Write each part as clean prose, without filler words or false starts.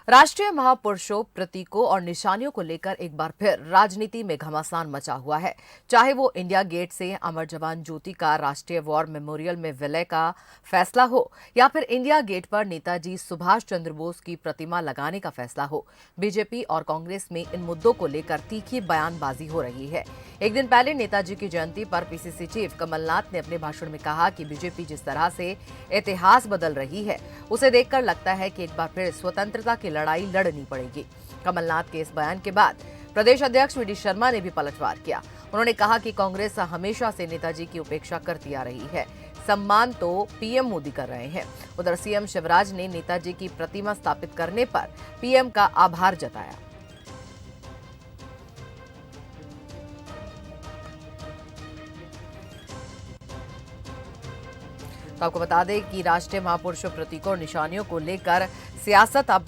राष्ट्रीय महापुरुषों, प्रतीकों और निशानियों को लेकर एक बार फिर राजनीति में घमासान मचा हुआ है। चाहे वो इंडिया गेट से अमर जवान ज्योति का राष्ट्रीय वॉर मेमोरियल में विलय का फैसला हो या फिर इंडिया गेट पर नेताजी सुभाष चंद्र बोस की प्रतिमा लगाने का फैसला हो, बीजेपी और कांग्रेस में इन मुद्दों को लेकर तीखी बयानबाजी हो रही है। एक दिन पहले नेताजी की जयंती पर पीसीसी चीफ कमलनाथ ने अपने भाषण में कहा कि बीजेपी जिस तरह से इतिहास बदल रही है, उसे देखकर लगता है कि एक बार फिर स्वतंत्रता की लड़ाई लड़नी पड़ेगी। कमलनाथ के इस बयान के बाद प्रदेश अध्यक्ष वी डी शर्मा ने भी पलटवार किया। उन्होंने कहा कि कांग्रेस हमेशा से नेताजी की उपेक्षा करती आ रही है, सम्मान तो पीएम मोदी कर रहे हैं। उधर सीएम शिवराज ने नेताजी की प्रतिमा स्थापित करने पर पीएम का आभार जताया। तो आपको बता दें कि राष्ट्रीय महापुरुषों, प्रतीकों और निशानियों को लेकर सियासत अब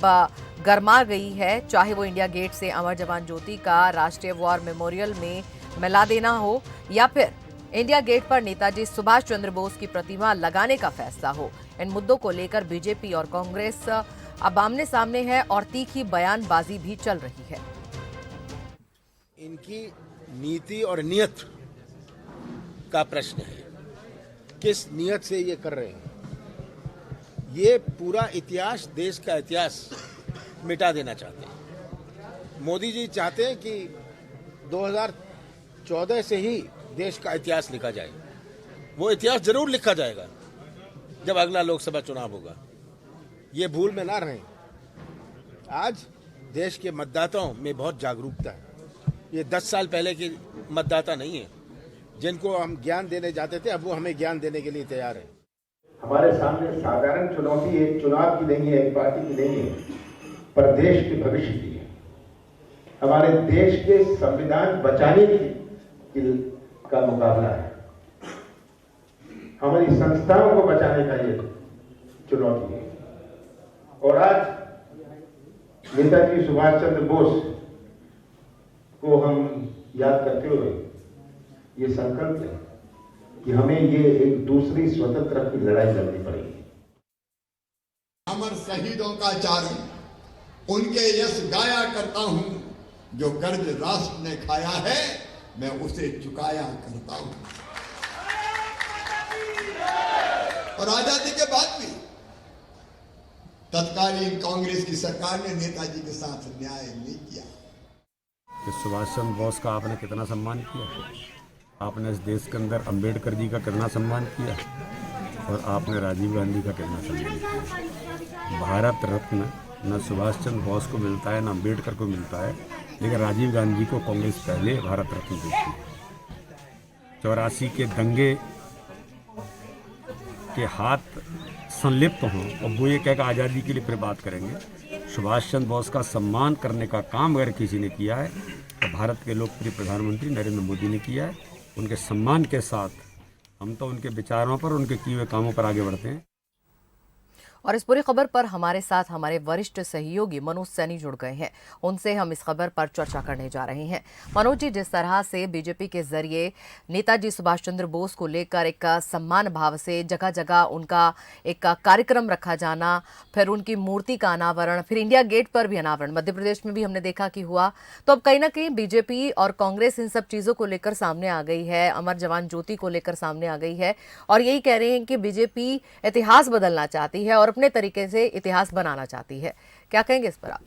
गर्मा गई है। चाहे वो इंडिया गेट से अमर जवान ज्योति का राष्ट्रीय वॉर मेमोरियल में मिला देना हो या फिर इंडिया गेट पर नेताजी सुभाष चंद्र बोस की प्रतिमा लगाने का फैसला हो, इन मुद्दों को लेकर बीजेपी और कांग्रेस अब आमने सामने है और तीखी बयानबाजी भी चल रही है। इनकी नीति और नियत का प्रश्न है, किस नियत से ये कर रहे हैं। ये पूरा इतिहास, देश का इतिहास मिटा देना चाहते हैं। मोदी जी चाहते हैं कि 2014 से ही देश का इतिहास लिखा जाए। वो इतिहास जरूर लिखा जाएगा जब अगला लोकसभा चुनाव होगा। ये भूल में ना रहें। आज देश के मतदाताओं में बहुत जागरूकता है। ये 10 साल पहले की मतदाता नहीं है जिनको हम ज्ञान देने जाते थे, अब वो हमें ज्ञान देने के लिए तैयार है। हमारे सामने साधारण चुनौती एक चुनाव की नहीं है, एक पार्टी की नहीं है, पर देश के भविष्य की है। हमारे देश के संविधान बचाने का मुकाबला है। हमारी संस्थाओं को बचाने का ये चुनौती है। और आज नेताजी सुभाष चंद्र बोस को हम याद करते हुए ये संकल्प है कि हमें ये एक दूसरी स्वतंत्रता की लड़ाई लड़नी पड़ेगी। अमर शहीदों का चारण, उनके यश गाया करता हूं। जो कर्ज राष्ट्र ने खाया है, मैं उसे चुकाया करता हूं। और आजादी के बाद भी तत्कालीन कांग्रेस की सरकार ने नेताजी के साथ न्याय नहीं किया। सुभाष चंद्र बोस का आपने कितना सम्मान किया, आपने इस देश के अंदर अंबेडकर जी का कितना सम्मान किया और आपने राजीव गांधी का कितना सम्मान किया। भारत रत्न न सुभाष चंद्र बोस को मिलता है, न अंबेडकर को मिलता है, लेकिन राजीव गांधी को कांग्रेस पहले भारत रत्न देती है। 84 के दंगे के हाथ संलिप्त हों और वो ये कहकर आज़ादी के लिए फिर बात करेंगे। सुभाष चंद्र बोस का सम्मान करने का काम अगर किसी ने किया है तो भारत के लोकप्रिय प्रधानमंत्री नरेंद्र मोदी ने किया है। उनके सम्मान के साथ हम तो उनके विचारों पर, उनके किए हुए कामों पर आगे बढ़ते हैं। और इस पूरी खबर पर हमारे साथ हमारे वरिष्ठ सहयोगी मनोज सैनी जुड़ गए हैं। उनसे हम इस खबर पर चर्चा करने जा रहे हैं। मनोज जी, जिस तरह से बीजेपी के जरिए नेताजी सुभाष चंद्र बोस को लेकर एक सम्मान भाव से जगह जगह उनका एक कार्यक्रम रखा जाना, फिर उनकी मूर्ति का अनावरण, फिर इंडिया गेट पर भी अनावरण मध्य प्रदेश में भी हमने देखा कि हुआ, तो अब कहीं ना कहीं बीजेपी और कांग्रेस इन सब चीज़ों को लेकर सामने आ गई है, अमर जवान ज्योति को लेकर सामने आ गई है और यही कह रहे हैं कि बीजेपी इतिहास बदलना चाहती है और अपने तरीके से इतिहास बनाना चाहती है। क्या कहेंगे इस पर आप?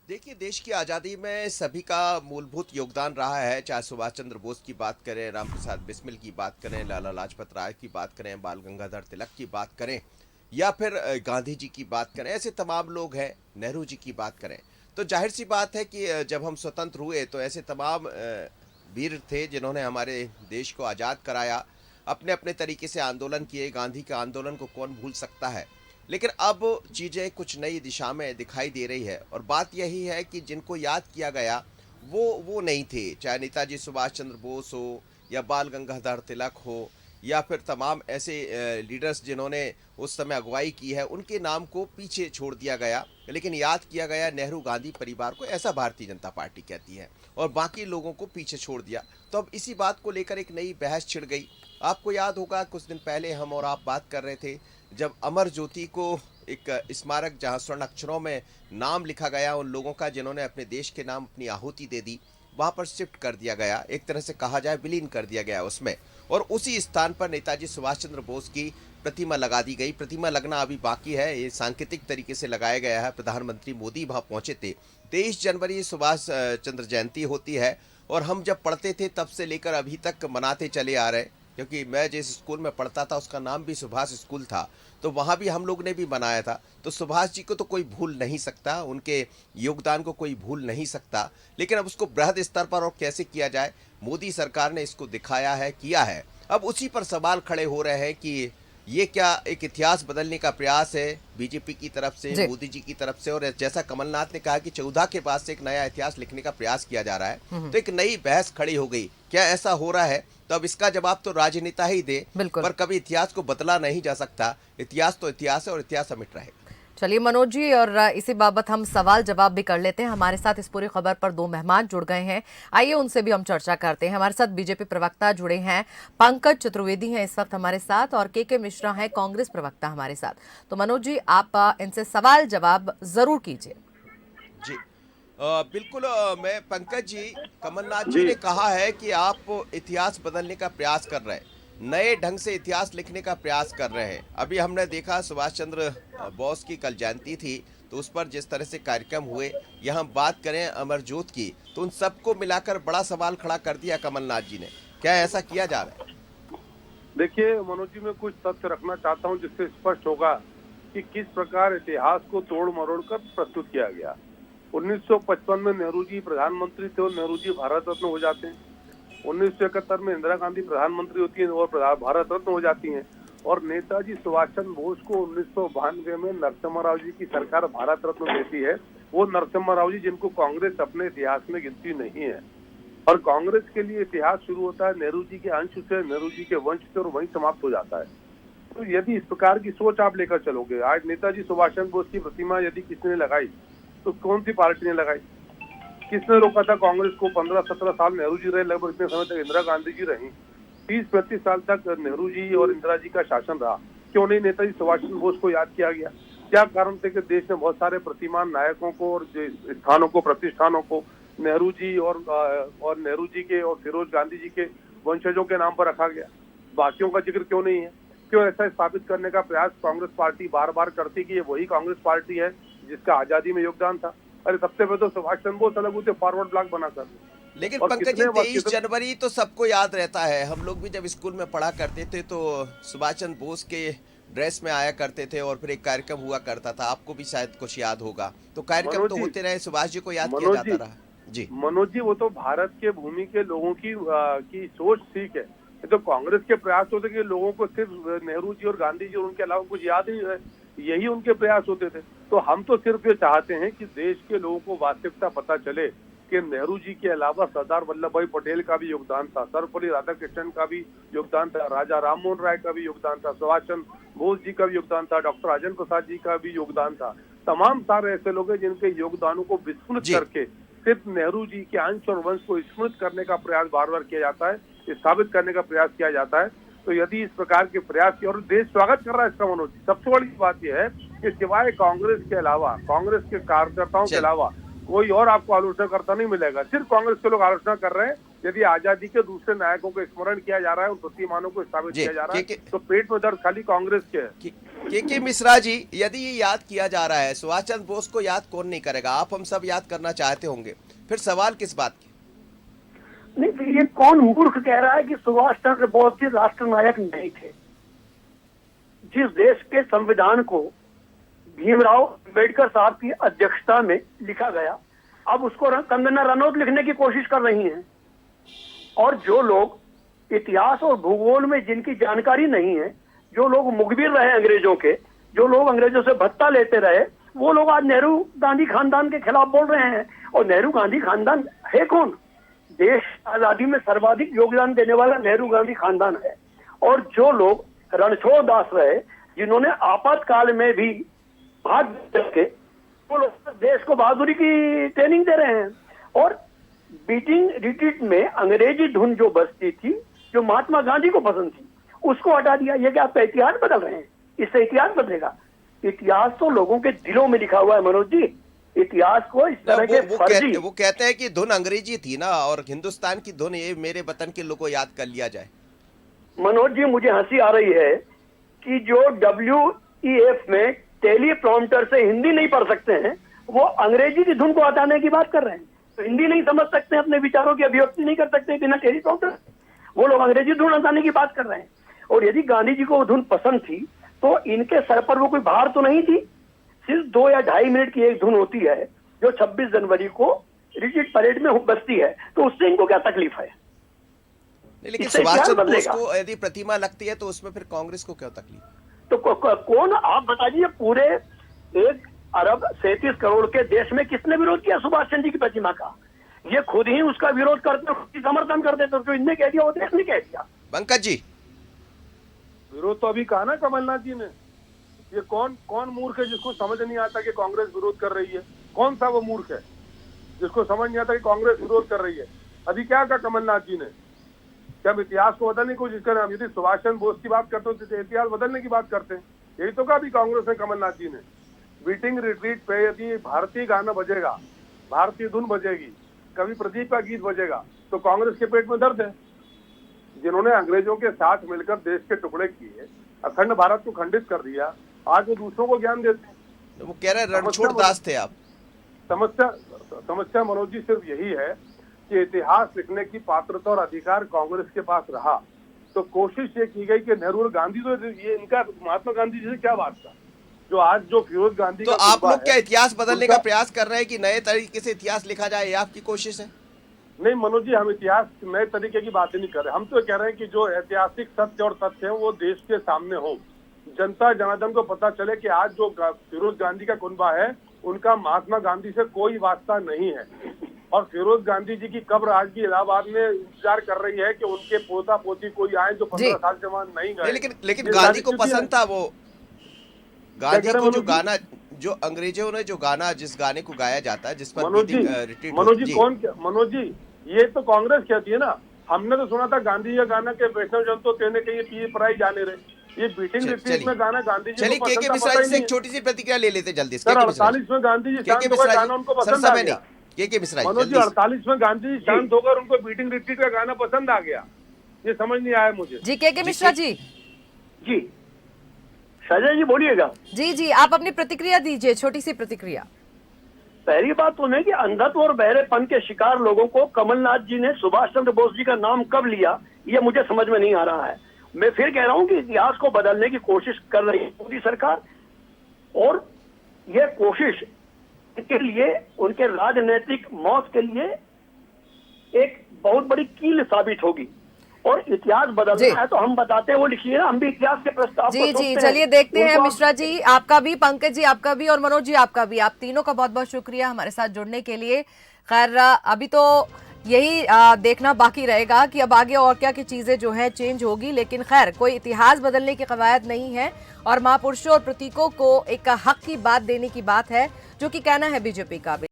देखिए, देश की आज़ादी में सभी का मूलभूत योगदान रहा है। चाहे सुभाष चंद्र बोस की बात करें, राम प्रसाद बिस्मिल की बात करें, लाला लाजपत राय की बात करें, बाल गंगाधर तिलक की बात करें या फिर गांधी जी की बात करें, ऐसे तमाम लोग हैं, नेहरू जी की बात करें, तो जाहिर सी बात है कि जब हम स्वतंत्र हुए तो ऐसे तमाम वीर थे जिन्होंने हमारे देश को आज़ाद कराया, अपने अपने तरीके से आंदोलन किए। गांधी के आंदोलन को कौन भूल सकता है। लेकिन अब चीज़ें कुछ नई दिशा में दिखाई दे रही है और बात यही है कि जिनको याद किया गया वो नहीं थे। चाहे नेताजी सुभाष चंद्र बोस हो या बाल गंगाधर तिलक हो या फिर तमाम ऐसे लीडर्स जिन्होंने उस समय अगुवाई की है, उनके नाम को पीछे छोड़ दिया गया, लेकिन याद किया गया नेहरू गांधी परिवार को, ऐसा भारतीय जनता पार्टी कहती है, और बाकी लोगों को पीछे छोड़ दिया। तो अब इसी बात को लेकर एक नई बहस छिड़ गई। आपको याद होगा कुछ दिन पहले हम और आप बात कर रहे थे जब अमर ज्योति को एक स्मारक जहां स्वर्ण अक्षरों में नाम लिखा गया उन लोगों का जिन्होंने अपने देश के नाम अपनी आहुति दे दी, वहां पर शिफ्ट कर दिया गया, एक तरह से कहा जाए विलीन कर दिया गया उसमें। और उसी स्थान पर नेताजी सुभाष चंद्र बोस की प्रतिमा लगा दी गई। प्रतिमा लगना अभी बाकी है, ये सांकेतिक तरीके से लगाया गया है। प्रधानमंत्री मोदी वहां पहुंचे थे। 23 जनवरी सुभाष चंद्र जयंती होती है और हम जब पढ़ते थे तब से लेकर अभी तक मनाते चले आ रहे हैं, क्योंकि मैं जिस स्कूल में पढ़ता था उसका नाम भी सुभाष स्कूल था, तो वहाँ भी हम लोग ने भी मनाया था। तो सुभाष जी को तो कोई भूल नहीं सकता, उनके योगदान को कोई भूल नहीं सकता, लेकिन अब उसको बृहद स्तर पर और कैसे किया जाए, मोदी सरकार ने इसको दिखाया है, किया है। अब उसी पर सवाल खड़े हो रहे हैं कि ये क्या एक इतिहास बदलने का प्रयास है बीजेपी की तरफ से, मोदी जी की तरफ से, और जैसा कमलनाथ ने कहा कि 14 के बाद से एक नया इतिहास लिखने का प्रयास किया जा रहा है, तो एक नई बहस खड़ी हो गई। क्या ऐसा हो रहा है? तो अब इसका जवाब तो राजनेता ही दे, पर कभी इतिहास को बदला नहीं जा सकता। इतिहास तो इतिहास है और इतिहास अमिट रहेगा। चलिए मनोज जी, और इसी बाबत हम सवाल जवाब भी कर लेते हैं। हमारे साथ इस पूरी खबर पर 2 मेहमान जुड़ गए हैं, आइए उनसे भी हम चर्चा करते हैं। हमारे साथ बीजेपी प्रवक्ता जुड़े हैं, पंकज चतुर्वेदी हैं इस वक्त हमारे साथ, और के मिश्रा हैं कांग्रेस प्रवक्ता हमारे साथ। तो मनोज जी, आप इनसे सवाल जवाब जरूर कीजिए। जी बिल्कुल। मैं पंकज जी, कमलनाथ जी ने कहा है कि आप इतिहास बदलने का प्रयास कर रहे हैं, नए ढंग से इतिहास लिखने का प्रयास कर रहे हैं। अभी हमने देखा सुभाष चंद्र बोस की कल जयंती थी, तो उस पर जिस तरह से कार्यक्रम हुए, यहाँ बात करें अमरजोत की, तो उन सबको मिलाकर बड़ा सवाल खड़ा कर दिया कमलनाथ जी ने। क्या ऐसा किया जा रहा है? देखिए मनोज जी, मैं कुछ तथ्य रखना चाहता हूँ जिससे स्पष्ट होगा कि किस प्रकार इतिहास को तोड़ मरोड़ कर प्रस्तुत किया गया। 1955 में नेहरू जी प्रधानमंत्री थे और नेहरू जी भारत रत्न हो जाते हैं। 1971 में इंदिरा गांधी प्रधानमंत्री होती हैं और भारत रत्न हो जाती हैं। और नेताजी सुभाष चंद्र बोस को 1992 में नरसिम्हा राव जी की सरकार भारत रत्न देती है। वो नरसिम्हा राव जी जिनको कांग्रेस अपने इतिहास में गिनती नहीं है। और कांग्रेस के लिए इतिहास शुरू होता है नेहरू जी के अंश से, नेहरू जी के वंश से, और वहीं समाप्त हो जाता है। तो यदि इस प्रकार की सोच आप लेकर चलोगे, आज नेताजी सुभाष चंद्र बोस की प्रतिमा यदि किसने लगाई तो कौन सी पार्टी ने लगाई? किसने रोका था कांग्रेस को? 15-17 साल नेहरू जी रहे, लगभग इतने समय तक इंदिरा गांधी जी रही, 30-35 साल तक नेहरू जी और इंदिरा जी का शासन रहा। क्यों नहीं नेताजी सुभाष चंद्र बोस को याद किया गया? क्या कारण थे कि देश में बहुत सारे प्रतिमान नायकों को और स्थानों को, प्रतिष्ठानों को नेहरू जी और नेहरू जी के और फिरोज गांधी जी के वंशजों के नाम पर रखा गया? बाकियों का जिक्र क्यों नहीं है? क्यों ऐसा स्थापित करने का प्रयास कांग्रेस पार्टी बार बार करती कि ये वही कांग्रेस पार्टी है जिसका आजादी में योगदान था? अरे सबसे पहले तो सुभाष चंद्र बोस अलग होते फॉरवर्ड ब्लॉक बनाकर। लेकिन पंकज जी, 23 जनवरी तो सबको याद रहता है। हम लोग भी जब स्कूल में पढ़ा करते थे तो सुभाष चंद्र बोस के ड्रेस में आया करते थे और फिर एक कार्यक्रम हुआ करता था, आपको भी शायद कुछ याद होगा। तो कार्यक्रम तो होते रहे, सुभाष जी को याद किया जाता रहा। जी मनोज जी, वो तो भारत के भूमि के लोगों की सोच ठीक है। तो कांग्रेस के प्रयास होते कि लोगों को सिर्फ नेहरू जी और गांधी जी और उनके अलावा कुछ याद नहीं है, यही उनके प्रयास होते थे। तो हम तो सिर्फ ये चाहते हैं कि देश के लोगों को वास्तविकता पता चले कि नेहरू जी के अलावा सरदार वल्लभ भाई पटेल का भी योगदान था, सर्वपल्ली राधाकृष्णन का भी योगदान था, राजा राम मोहन राय का भी योगदान था, सुभाष चंद्र बोस जी का भी योगदान था, डॉक्टर राजेंद्र प्रसाद जी का भी योगदान था। तमाम सारे ऐसे लोग हैं जिनके योगदानों को विस्मृत करके सिर्फ नेहरू जी के अंश और वंश को स्मृत करने का प्रयास बार बार किया जाता है, स्थापित करने का प्रयास किया जाता है। तो यदि इस प्रकार के प्रयास की, और देश स्वागत कर रहा है इसका मनोज जी, सबसे बड़ी बात यह है कि सिवाय कांग्रेस के अलावा, कांग्रेस के कार्यकर्ताओं के अलावा कोई और आपको आलोचना करता नहीं मिलेगा। सिर्फ कांग्रेस के लोग आलोचना कर रहे हैं। यदि आजादी के दूसरे नायकों को स्मरण किया जा रहा है, उन प्रतिमानों को स्थापित किया जा रहा है, तो पेट में दर्द खाली कांग्रेस के है। के मिश्रा जी, यदि ये याद किया जा रहा है, सुभाष चंद्र बोस को याद कौन नहीं करेगा? आप हम सब याद करना चाहते होंगे, फिर सवाल किस बात की? नहीं, ये कौन मूर्ख कह रहा है कि सुभाष चंद्र बोस जी राष्ट्र नायक नहीं थे? जिस देश के संविधान को भीमराव अंबेडकर साहब की अध्यक्षता में लिखा गया, अब उसको कंगना रनौत लिखने की कोशिश कर रही हैं। और जो लोग इतिहास और भूगोल में जिनकी जानकारी नहीं है, जो लोग मुखबिर रहे अंग्रेजों के, जो लोग अंग्रेजों से भत्ता लेते रहे, वो लोग आज नेहरू गांधी खानदान के खिलाफ बोल रहे हैं। और नेहरू गांधी खानदान है कौन? देश आजादी में सर्वाधिक योगदान देने वाला नेहरू गांधी खानदान है। और जो लोग रणछोड़ दास रहे, जिन्होंने आपातकाल में भी भाग के, वो लोग देश को बहादुरी की ट्रेनिंग दे रहे हैं। और बीटिंग रिट्रीट में अंग्रेजी धुन जो बजती थी, जो महात्मा गांधी को पसंद थी, उसको हटा दिया। ये क्या आप इतिहास बदल रहे हैं? इससे इतिहास बदलेगा? इतिहास तो लोगों के दिलों में लिखा हुआ है मनोज जी। इतिहास को इस तरह के फर्जी, वो कहते हैं कि धुन अंग्रेजी थी ना, और हिंदुस्तान की धुन ये मेरे वतन के लोगों को याद कर लिया जाए। मनोज जी मुझे हंसी आ रही है कि जो WEF में टेलीप्रॉम्प्टर से हिंदी नहीं पढ़ सकते हैं, वो अंग्रेजी की धुन को हटाने की बात कर रहे हैं। तो हिंदी नहीं समझ सकते, अपने विचारों की अभिव्यक्ति नहीं कर सकते बिना टेलीप्रॉम्प्टर, वो लोग अंग्रेजी धुन हटाने की बात कर रहे हैं। और यदि गांधी जी को वो धुन पसंद थी तो इनके सर पर वो कोई भार तो नहीं थी। सिर्फ 2 या 2.5 मिनट की एक धुन होती है जो 26 जनवरी को रिट्रीट परेड में बजती है, तो उससे इनको क्या तकलीफ है? लेकिन इससे सुभाष क्या चंद्र बोस बदलेगा? को यदि प्रतिमा लगती है तो उसमें फिर कांग्रेस को क्या तकलीफ? तो कौन, आप बताइए, पूरे 1 अरब 37 करोड़ के देश में किसने विरोध किया सुभाष चंद्र जी की प्रतिमा का? ये खुद ही उसका विरोध करते, उसकी समर्थन करते, तो जो इनने कह दिया वो देश ने कह दिया। पंकज जी, विरोध तो अभी कहा ना कमलनाथ जी ने। ये कौन मूर्ख है जिसको समझ नहीं आता कि कांग्रेस विरोध कर रही है? कौन सा वो मूर्ख है जिसको समझ नहीं आता कि कांग्रेस विरोध कर रही है? अभी क्या कहा कमलनाथ जी ने? क्या हम इतिहास को बदलने की कोशिश करें? हम यदि सुभाष चंद्र बोस की बात करते हैं तो इतिहास बदलने की बात करते हैं। यही तो कहा अभी कांग्रेस ने, कमलनाथ जी ने। बीटिंग रिट्रीट पे यदि भारतीय गाना बजेगा, भारतीय धुन बजेगी, कवि प्रदीप का गीत बजेगा, तो कांग्रेस के पेट में दर्द है। जिन्होंने अंग्रेजों के साथ मिलकर देश के टुकड़े किए, अखंड भारत को खंडित कर दिया, आज वो दूसरों को ज्ञान देते हैं। वो कह रहे हैं रणछोड़ दास थे आप। समस्या मनोज जी सिर्फ यही है कि इतिहास लिखने की पात्रता और अधिकार कांग्रेस के पास रहा तो कोशिश ये की गई कि नेहरू और गांधी, तो ये इनका महात्मा गांधी जी से क्या बात था? जो आज जो फिरोज गांधी तो आप लोग क्या इतिहास बदलने का प्रयास कर रहे हैं कि नए तरीके से इतिहास लिखा जाए, ये आपकी कोशिश है? नहीं मनोज जी, हम इतिहास नए तरीके की बात ही नहीं कर रहे। हम तो कह रहे हैं कि जो ऐतिहासिक सत्य और तथ्य है वो देश के सामने हो, जनता जनार्दन को पता चले कि आज जो फिरोज गांधी का कुनबा है उनका महात्मा गांधी से कोई वास्ता नहीं है। और फिरोज गांधी जी की कब्र आज भी इलाहाबाद में इंतजार कर रही है कि उनके पोता पोती कोई आए जो 15 साल से वहां नहीं गए। लेकिन गांधी को पसंद था वो। गांधी को जो गाना, जो अंग्रेजों ने जो गाना, जिस गाने को गाया जाता है, जिस पर मनोज जी ये तो कांग्रेस कहती है ना। हमने तो सुना था गांधी का गाना के वैष्णव जन तो तेने के ये पीर पराई जाने रहे। ये बीटिंग रिट्रीट में गाना गांधी जी चलिए के मिश्रा जी से एक छोटी सी प्रतिक्रिया ले लेते जल्दी से। 48 में गांधी जी शांत होकर गाना उनको पसंद आ गया। के मिश्रा जी, मनोज जी 48 में गांधी जी शांत होकर उनको बीटिंग रिट्रीट का गाना पसंद आ गया। ये समझ नहीं आया मुझे। जी के मिश्रा जी। जी संजय जी बोलिएगा। जी आप अपनी प्रतिक्रिया दीजिए, छोटी सी प्रतिक्रिया। पहली बात तो है कि अंधत्व और बहरेपन के शिकार लोगों को कमलनाथ जी ने सुभाष चंद्र बोस जी का नाम कब लिया, ये मुझे समझ में नहीं आ रहा है। मैं फिर कह रहा हूं कि इतिहास को बदलने की कोशिश कर रही है मोदी सरकार, और यह कोशिश के लिए, उनके राजनीतिक मौत के लिए एक बहुत बड़ी कील साबित होगी। और इतिहास बदलना है तो हम बताते हैं, वो लिखिए ना, हम भी इतिहास के प्रस्ताव जी चलिए देखते हैं। मिश्रा जी आपका भी, पंकज जी आपका भी, और मनोज जी आपका भी, आप तीनों का बहुत बहुत शुक्रिया हमारे साथ जुड़ने के लिए। खैर अभी तो यही देखना बाकी रहेगा कि अब आगे और क्या की चीजें जो है चेंज होगी, लेकिन खैर कोई इतिहास बदलने की कवायद नहीं है और महापुरुषों और प्रतीकों को एक हक की बात देने की बात है, जो कि कहना है बीजेपी का भी।